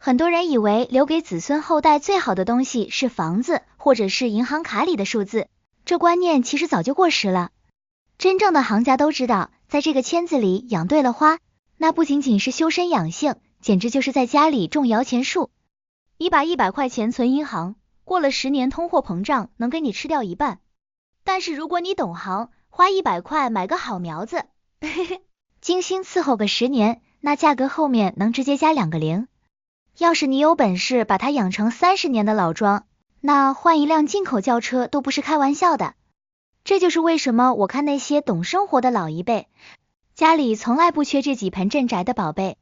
很多人以为留给子孙后代最好的东西是房子，或者是银行卡里的数字，这观念其实早就过时了。真正的行家都知道，在这个圈子里养对了花，那不仅仅是修身养性，简直就是在家里种摇钱树。你把100块钱存银行，过了10年通货膨胀能给你吃掉一半。但是如果你懂行，花100块买个好苗子，精心伺候个10年，那价格后面能直接加2个零。要是你有本事把它养成30年的老庄，那换一辆进口轿车都不是开玩笑的。这就是为什么我看那些懂生活的老一辈，家里从来不缺这几盆镇宅的宝贝。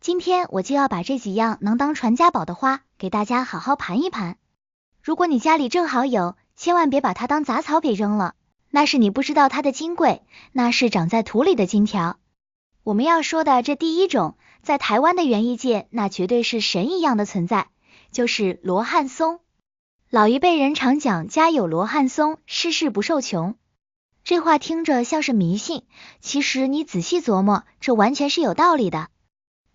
今天我就要把这几样能当传家宝的花给大家好好盘一盘。如果你家里正好有，千万别把它当杂草给扔了，那是你不知道它的金贵，那是长在土里的金条。我们要说的这第一种，在台湾的园艺界那绝对是神一样的存在，就是罗汉松。老一辈人常讲家有罗汉松，事事不受穷。这话听着像是迷信，其实你仔细琢磨，这完全是有道理的。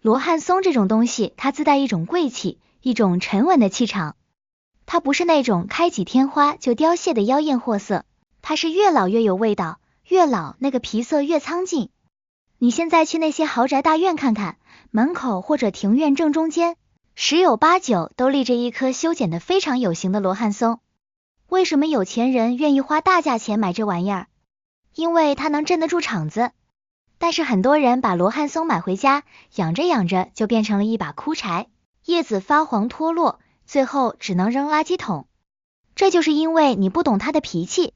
罗汉松这种东西，它自带一种贵气，一种沉稳的气场。它不是那种开几天花就凋谢的妖艳货色，它是越老越有味道，越老那个皮色越苍劲。你现在去那些豪宅大院看看，门口或者庭院正中间，十有八九都立着一棵修剪得非常有型的罗汉松。为什么有钱人愿意花大价钱买这玩意儿？因为它能镇得住场子。但是很多人把罗汉松买回家，养着养着就变成了一把枯柴，叶子发黄脱落，最后只能扔垃圾桶。这就是因为你不懂它的脾气。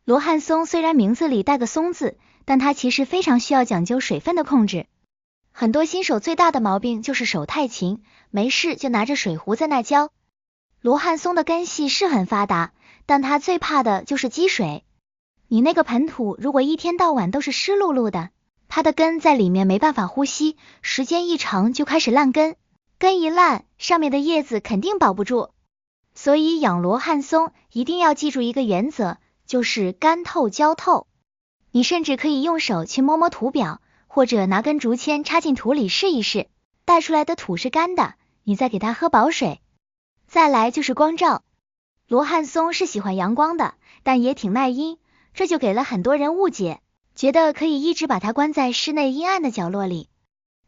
罗汉松虽然名字里带个松字，但它其实非常需要讲究水分的控制。很多新手最大的毛病就是手太勤，没事就拿着水壶在那浇。罗汉松的根系是很发达，但它最怕的就是积水。你那个盆土如果一天到晚都是湿漉漉的，它的根在里面没办法呼吸，时间一长就开始烂根，根一烂，上面的叶子肯定保不住。所以养罗汉松一定要记住一个原则，就是干透浇透。你甚至可以用手去摸摸土表，或者拿根竹签插进土里试一试，带出来的土是干的，你再给它喝饱水。再来就是光照。罗汉松是喜欢阳光的，但也挺耐阴，这就给了很多人误解，觉得可以一直把它关在室内阴暗的角落里。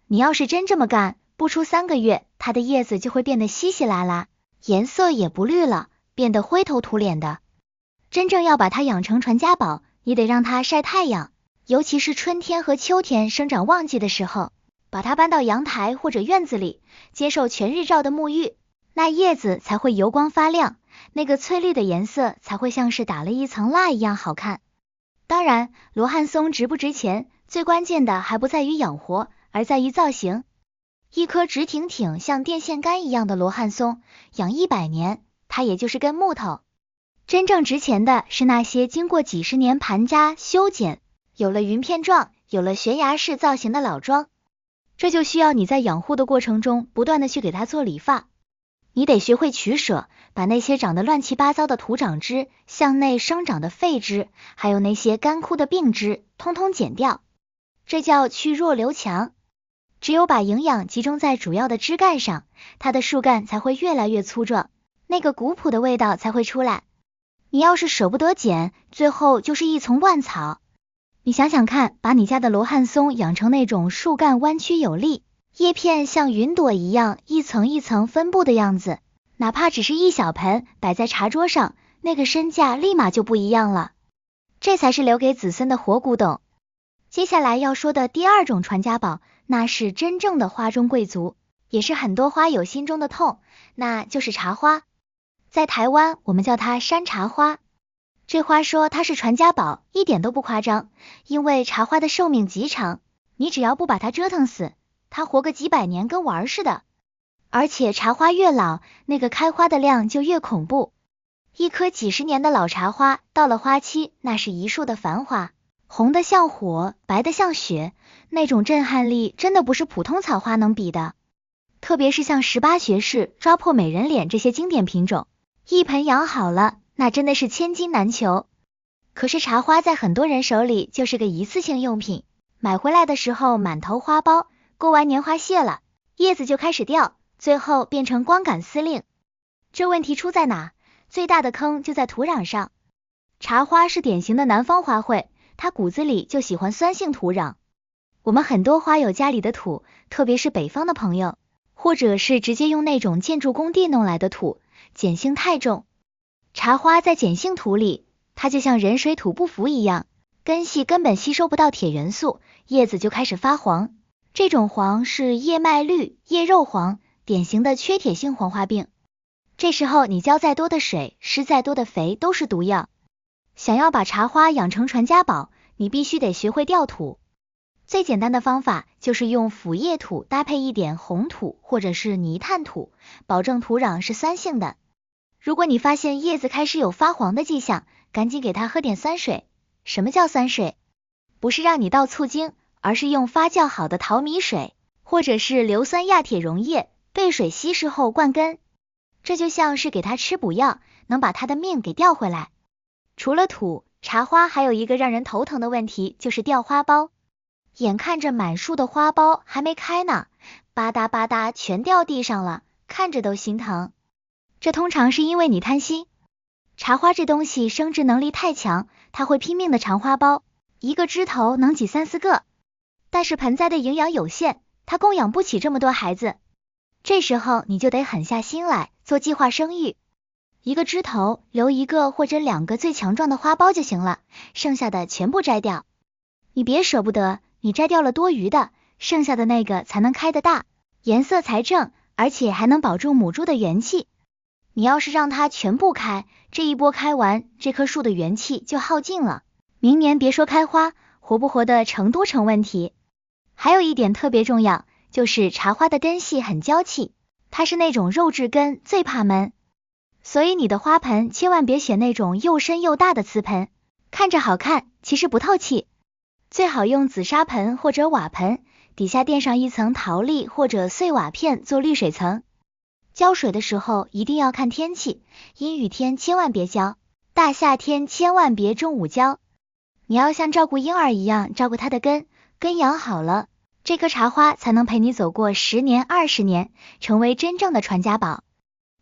你要是真这么干，不出3个月，它的叶子就会变得稀稀拉拉，颜色也不绿了，变得灰头土脸的。真正要把它养成传家宝，你得让它晒太阳，尤其是春天和秋天生长旺季的时候，把它搬到阳台或者院子里，接受全日照的沐浴，那叶子才会油光发亮，那个翠绿的颜色才会像是打了一层蜡一样好看。当然，罗汉松值不值钱，最关键的还不在于养活，而在于造型。一颗直挺挺像电线杆一样的罗汉松，养100年，它也就是根木头。真正值钱的是那些经过几十年盘扎修剪，有了云片状，有了悬崖式造型的老桩。这就需要你在养护的过程中不断的去给它做理发。你得学会取舍，把那些长得乱七八糟的土长枝、向内生长的废枝，还有那些干枯的病枝，通通剪掉。这叫去弱留强。只有把营养集中在主要的枝干上，它的树干才会越来越粗壮，那个古朴的味道才会出来。你要是舍不得剪，最后就是一丛乱草。你想想看，把你家的罗汉松养成那种树干弯曲有力，叶片像云朵一样一层一层分布的样子，哪怕只是一小盆摆在茶桌上，那个身价立马就不一样了。这才是留给子孙的活古董。接下来要说的第2种传家宝，那是真正的花中贵族，也是很多花友心中的痛，那就是茶花。在台湾我们叫它山茶花。这花说它是传家宝一点都不夸张，因为茶花的寿命极长，你只要不把它折腾死，它活个几百年跟玩似的。而且茶花越老，那个开花的量就越恐怖。一棵几十年的老茶花，到了花期，那是一树的繁华，红的像火，白的像雪，那种震撼力真的不是普通草花能比的。特别是像18学士、抓破美人脸这些经典品种，一盆养好了，那真的是千金难求。可是茶花在很多人手里就是个一次性用品，买回来的时候满头花苞，过完年花谢了，叶子就开始掉，最后变成光杆司令。这问题出在哪？最大的坑就在土壤上。茶花是典型的南方花卉，它骨子里就喜欢酸性土壤。我们很多花友家里的土，特别是北方的朋友，或者是直接用那种建筑工地弄来的土，碱性太重。茶花在碱性土里，它就像人水土不服一样，根系根本吸收不到铁元素，叶子就开始发黄。这种黄是叶脉绿、叶肉黄，典型的缺铁性黄花病。这时候你浇再多的水，施再多的肥都是毒药。想要把茶花养成传家宝，你必须得学会调土。最简单的方法就是用腐叶土搭配一点红土或者是泥炭土，保证土壤是酸性的。如果你发现叶子开始有发黄的迹象，赶紧给它喝点酸水。什么叫酸水？不是让你倒醋精，而是用发酵好的淘米水，或者是硫酸亚铁溶液兑水稀释后灌根。这就像是给它吃补药，能把它的命给调回来。除了土，茶花还有一个让人头疼的问题，就是掉花苞。眼看着满树的花苞还没开呢，吧嗒吧嗒全掉地上了，看着都心疼。这通常是因为你贪心。茶花这东西生殖能力太强，它会拼命的长花苞，一个枝头能挤3、4个。但是盆栽的营养有限，它供养不起这么多孩子。这时候你就得狠下心来做计划生育。一个枝头留1个或者2个最强壮的花苞就行了，剩下的全部摘掉。你别舍不得，你摘掉了多余的，剩下的那个才能开得大，颜色才正，而且还能保住母株的元气。你要是让它全部开，这一波开完，这棵树的元气就耗尽了，明年别说开花，活不活的成都成问题。还有一点特别重要，就是茶花的根系很娇气，它是那种肉质根，最怕闷。所以你的花盆千万别选那种又深又大的瓷盆，看着好看，其实不透气。最好用紫砂盆或者瓦盆，底下垫上一层陶粒或者碎瓦片做滤水层。浇水的时候一定要看天气，阴雨天千万别浇，大夏天千万别中午浇。你要像照顾婴儿一样照顾它的根，根养好了，这棵茶花才能陪你走过10年、20年，成为真正的传家宝。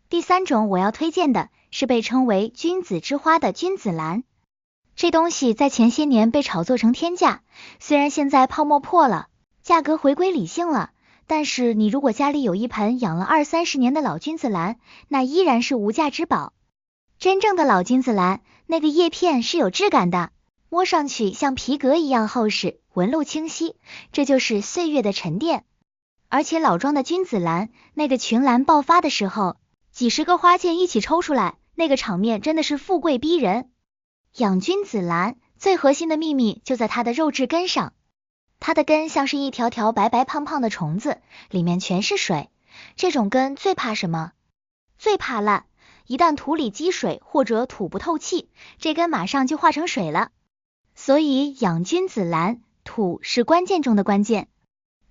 第3种我要推荐的是被称为君子之花的君子兰。这东西在前些年被炒作成天价，虽然现在泡沫破了，价格回归理性了，但是你如果家里有一盆养了20、30年的老君子兰，那依然是无价之宝。真正的老君子兰，那个叶片是有质感的，摸上去像皮革一样厚实，纹路清晰，这就是岁月的沉淀。而且老庄的君子兰，那个群兰爆发的时候，几10个花剑一起抽出来，那个场面真的是富贵逼人。养君子兰最核心的秘密就在它的肉质根上，它的根像是一条条白白胖胖的虫子，里面全是水。这种根最怕什么？最怕烂，一旦土里积水或者土不透气，这根马上就化成水了。所以养君子兰，土是关键中的关键。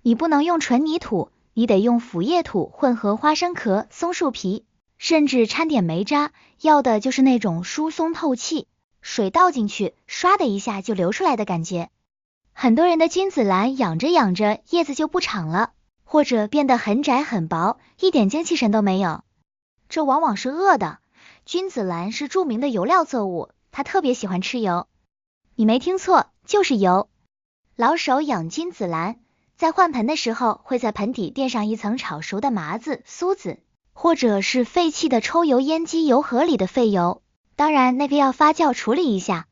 你不能用纯泥土，你得用腐叶土混合花生壳、松树皮，甚至掺点煤渣，要的就是那种疏松透气，水倒进去，唰的一下就流出来的感觉。很多人的君子兰养着养着叶子就不长了，或者变得很窄很薄，一点精气神都没有。这往往是饿的。君子兰是著名的油料作物，它特别喜欢吃油。你没听错，就是油。老手养君子兰，在换盆的时候会在盆底垫上一层炒熟的麻子、苏子，或者是废弃的抽油烟机油盒里的废油，当然那个要发酵处理一下。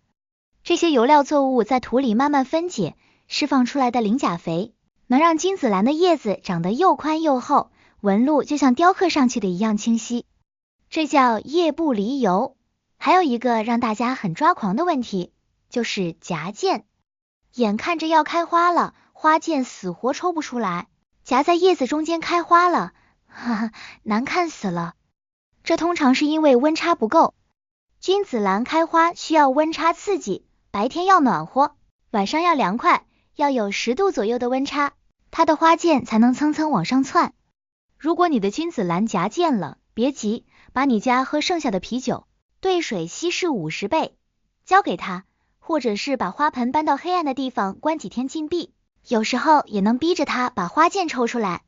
这些油料作物在土里慢慢分解，释放出来的磷钾肥，能让君子兰的叶子长得又宽又厚，纹路就像雕刻上去的一样清晰。这叫叶不离油。还有一个让大家很抓狂的问题，就是夹剑。眼看着要开花了，花剑死活抽不出来，夹在叶子中间开花了，哈哈，难看死了。这通常是因为温差不够。君子兰开花需要温差刺激，白天要暖和，晚上要凉快，要有10度左右的温差，它的花剑才能蹭蹭往上窜。如果你的君子兰夹剑了，别急，把你家喝剩下的啤酒兑水稀释50倍，交给他，或者是把花盆搬到黑暗的地方关几天禁闭，有时候也能逼着他把花剑抽出来。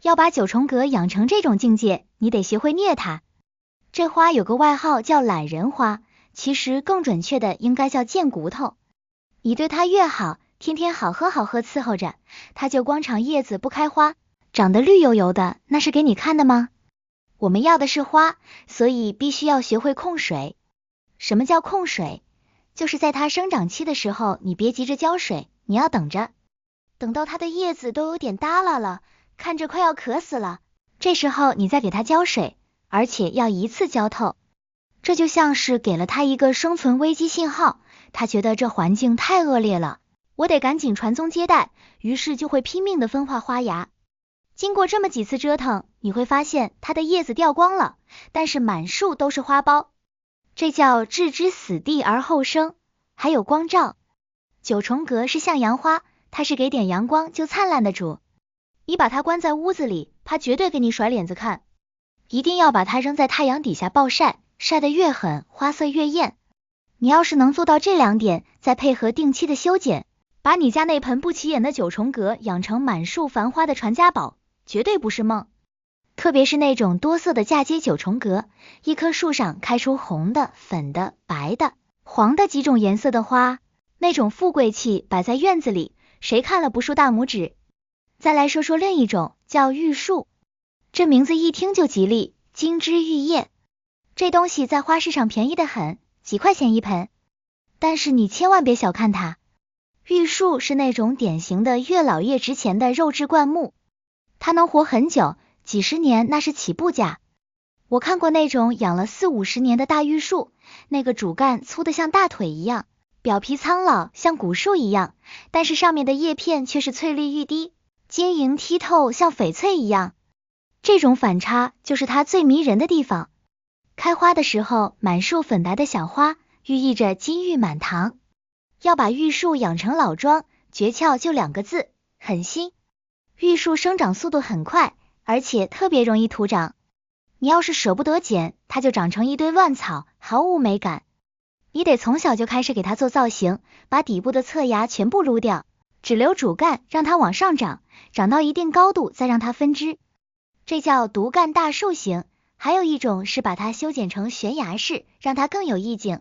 要把九重阁养成这种境界，你得学会虐它。这花有个外号叫懒人花，其实更准确的应该叫贱骨头。你对它越好，天天好喝好喝伺候着，它就光长叶子不开花，长得绿油油的，那是给你看的吗？我们要的是花，所以必须要学会控水。什么叫控水？就是在它生长期的时候，你别急着浇水，你要等着，等到它的叶子都有点耷拉了，看着快要渴死了，这时候你再给它浇水，而且要一次浇透。这就像是给了它一个生存危机信号，它觉得这环境太恶劣了，我得赶紧传宗接代，于是就会拼命的分化花芽。经过这么几次折腾，你会发现它的叶子掉光了，但是满树都是花苞，这叫置之死地而后生。还有光照，九重阁是向阳花，它是给点阳光就灿烂的主。你把它关在屋子里，它绝对给你甩脸子看。一定要把它扔在太阳底下暴晒，晒得越狠，花色越艳。你要是能做到这2点，再配合定期的修剪，把你家那盆不起眼的九重阁养成满树繁花的传家宝，绝对不是梦。特别是那种多色的嫁接九重阁，一棵树上开出红的、粉的、白的、黄的几种颜色的花，那种富贵气摆在院子里，谁看了不竖大拇指？再来说说另一种，叫玉树。这名字一听就吉利，金枝玉叶。这东西在花市上便宜得很，几块钱一盆。但是你千万别小看它，玉树是那种典型的越老越值钱的肉质灌木，它能活很久，几十年那是起步价。我看过那种养了40-50年的大玉树，那个主干粗得像大腿一样，表皮苍老像古树一样，但是上面的叶片却是翠绿欲滴，晶莹剔透像翡翠一样。这种反差就是它最迷人的地方。开花的时候满树粉白的小花，寓意着金玉满堂。要把玉树养成老桩，诀窍就2个字，狠心。玉树生长速度很快，而且特别容易徒长。你要是舍不得剪，它就长成一堆乱草，毫无美感。你得从小就开始给它做造型，把底部的侧芽全部撸掉，只留主干，让它往上长，长到一定高度再让它分枝。这叫独干大树型。还有一种是把它修剪成悬崖式，让它更有意境。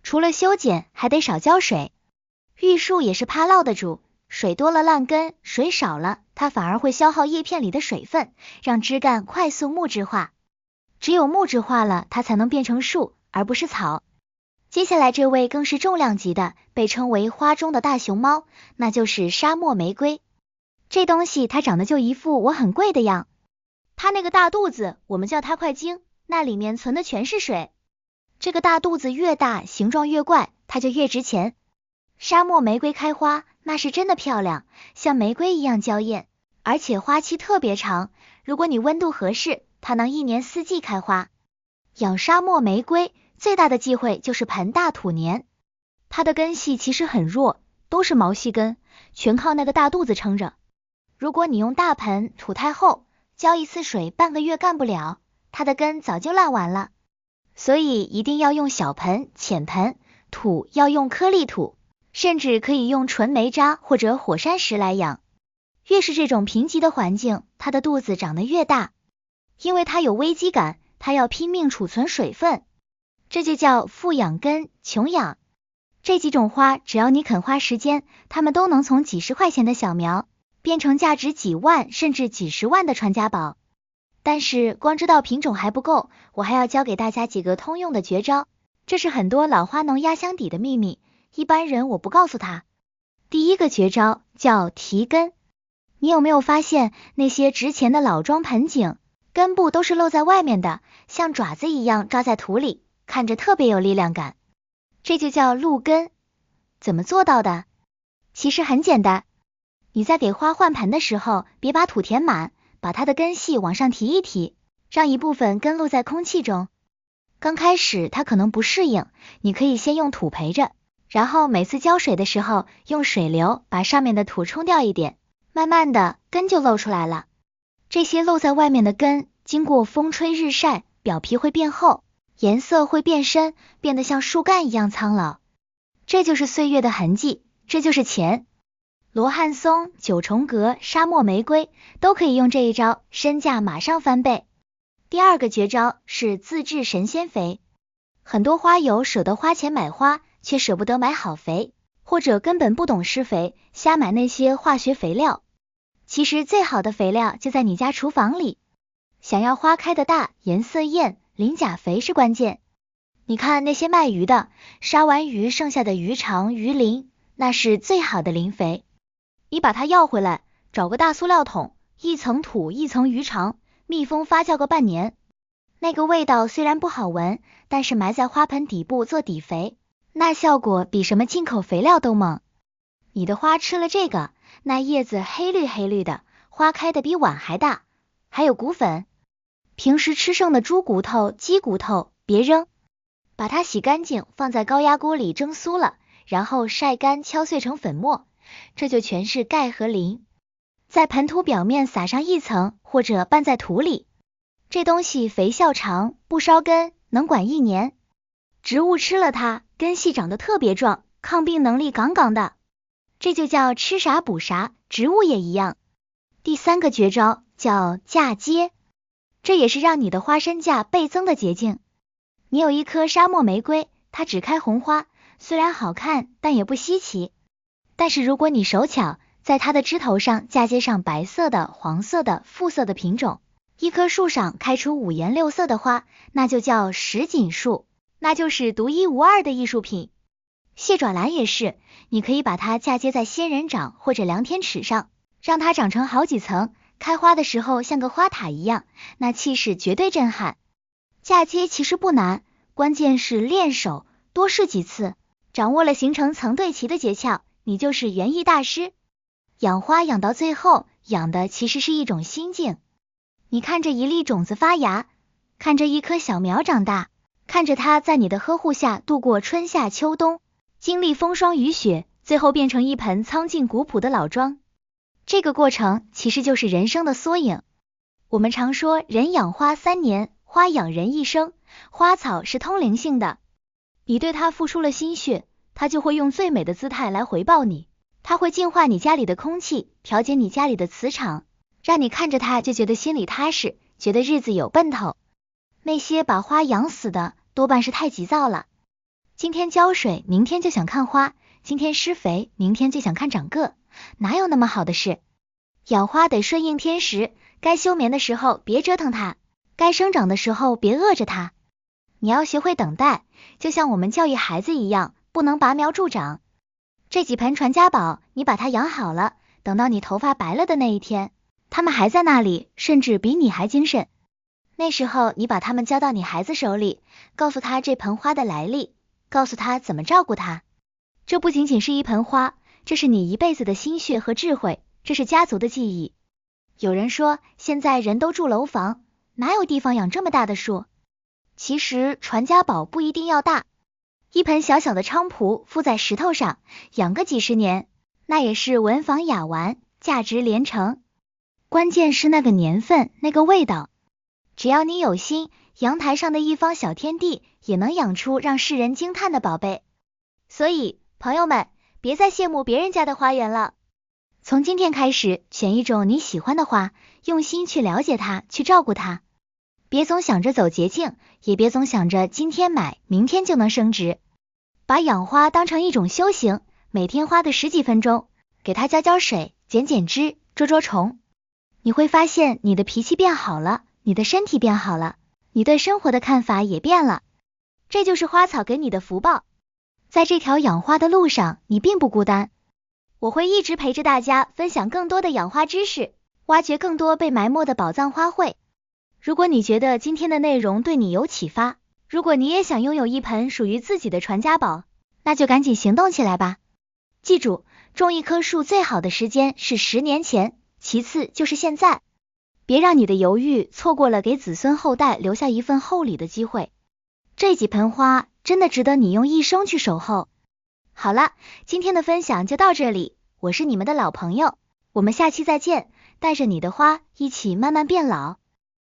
除了修剪，还得少浇水。玉树也是怕涝的主，水多了烂根，水少了它反而会消耗叶片里的水分，让枝干快速木质化。只有木质化了，它才能变成树，而不是草。接下来这位更是重量级的，被称为花中的大熊猫，那就是沙漠玫瑰。这东西它长得就一副我很贵的样。它那个大肚子，我们叫它块茎，那里面存的全是水。这个大肚子越大，形状越怪，它就越值钱。沙漠玫瑰开花，那是真的漂亮，像玫瑰一样娇艳，而且花期特别长。如果你温度合适，它能1年4季开花。养沙漠玫瑰最大的忌讳就是盆大土黏，它的根系其实很弱，都是毛细根，全靠那个大肚子撑着。如果你用大盆，土太厚，浇一次水半个月干不了，它的根早就烂完了。所以一定要用小盆、浅盆，土要用颗粒土，甚至可以用纯煤渣或者火山石来养。越是这种贫瘠的环境，它的肚子长得越大，因为它有危机感，它要拼命储存水分。这就叫富养根，穷养。这几种花只要你肯花时间，它们都能从几十块钱的小苗变成价值几万甚至几十万的传家宝。但是光知道品种还不够，我还要教给大家几个通用的绝招，这是很多老花农压箱底的秘密，一般人我不告诉他。第一个绝招叫提根。你有没有发现那些值钱的老桩盆景，根部都是露在外面的，像爪子一样扎在土里，看着特别有力量感。这就叫露根。怎么做到的？其实很简单，你在给花换盆的时候，别把土填满，把它的根系往上提一提，让一部分根露在空气中。刚开始它可能不适应，你可以先用土陪着，然后每次浇水的时候用水流把上面的土冲掉一点，慢慢的根就露出来了。这些露在外面的根，经过风吹日晒，表皮会变厚，颜色会变深，变得像树干一样苍老。这就是岁月的痕迹，这就是钱。罗汉松、九重葛、沙漠玫瑰都可以用这一招，身价马上翻倍。第二个绝招是自制神仙肥。很多花友舍得花钱买花，却舍不得买好肥，或者根本不懂施肥，瞎买那些化学肥料。其实最好的肥料就在你家厨房里。想要花开的大，颜色艳，磷钾肥是关键。你看那些卖鱼的，杀完鱼剩下的鱼肠、鱼鳞，那是最好的磷肥。你把它要回来，找个大塑料桶，一层土一层鱼肠，密封发酵个半年。那个味道虽然不好闻，但是埋在花盆底部做底肥，那效果比什么进口肥料都猛。你的花吃了这个，那叶子黑绿黑绿的，花开的比碗还大。还有骨粉，平时吃剩的猪骨头、鸡骨头别扔，把它洗干净，放在高压锅里蒸酥了，然后晒干敲碎成粉末，这就全是钙和磷。在盆土表面撒上一层，或者拌在土里。这东西肥效长，不烧根，能管1年。植物吃了它，根系长得特别壮，抗病能力杠杠的。这就叫吃啥补啥，植物也一样。第三个绝招叫嫁接，这也是让你的花身价倍增的捷径。你有一棵沙漠玫瑰，它只开红花，虽然好看，但也不稀奇。但是如果你手巧，在它的枝头上嫁接上白色的、黄色的、复色的品种，一棵树上开出5颜6色的花，那就叫什锦树，那就是独一无二的艺术品。蟹爪兰也是，你可以把它嫁接在仙人掌或者量天尺上，让它长成好几层，开花的时候像个花塔一样，那气势绝对震撼。嫁接其实不难，关键是练手，多试几次，掌握了形成层对齐的诀窍，你就是园艺大师。养花养到最后，养的其实是一种心境。你看着一粒种子发芽，看着一棵小苗长大，看着它在你的呵护下度过春夏秋冬，经历风霜雨雪，最后变成一盆苍劲古朴的老庄。这个过程其实就是人生的缩影。我们常说人养花3年，花养人1生，花草是通灵性的。你对它付出了心血，它就会用最美的姿态来回报你。它会净化你家里的空气，调节你家里的磁场，让你看着它就觉得心里踏实，觉得日子有奔头。那些把花养死的，多半是太急躁了。今天浇水，明天就想看花；今天施肥，明天就想看长个，哪有那么好的事？养花得顺应天时，该休眠的时候别折腾它，该生长的时候别饿着它。你要学会等待，就像我们教育孩子一样，不能拔苗助长。这几盆传家宝，你把它养好了，等到你头发白了的那一天，它们还在那里，甚至比你还精神。那时候你把它们交到你孩子手里，告诉他这盆花的来历，告诉他怎么照顾它。这不仅仅是一盆花，这是你一辈子的心血和智慧，这是家族的记忆。有人说现在人都住楼房，哪有地方养这么大的树？其实传家宝不一定要大，一盆小小的菖蒲附在石头上，养个几十年，那也是文房雅玩，价值连城。关键是那个年份，那个味道。只要你有心，阳台上的一方小天地也能养出让世人惊叹的宝贝。所以朋友们，别再羡慕别人家的花园了。从今天开始，选一种你喜欢的花，用心去了解它，去照顾它。别总想着走捷径，也别总想着今天买，明天就能升值。把养花当成一种修行，每天花个10几分钟，给它浇水，剪枝，捉虫。你会发现你的脾气变好了，你的身体变好了，你对生活的看法也变了。这就是花草给你的福报。在这条养花的路上，你并不孤单。我会一直陪着大家，分享更多的养花知识，挖掘更多被埋没的宝藏花卉。如果你觉得今天的内容对你有启发，如果你也想拥有一盆属于自己的传家宝，那就赶紧行动起来吧。记住，种一棵树最好的时间是10年前，其次就是现在。别让你的犹豫错过了给子孙后代留下一份厚礼的机会。这几盆花真的值得你用一生去守候。好了，今天的分享就到这里，我是你们的老朋友，我们下期再见，带着你的花一起慢慢变老。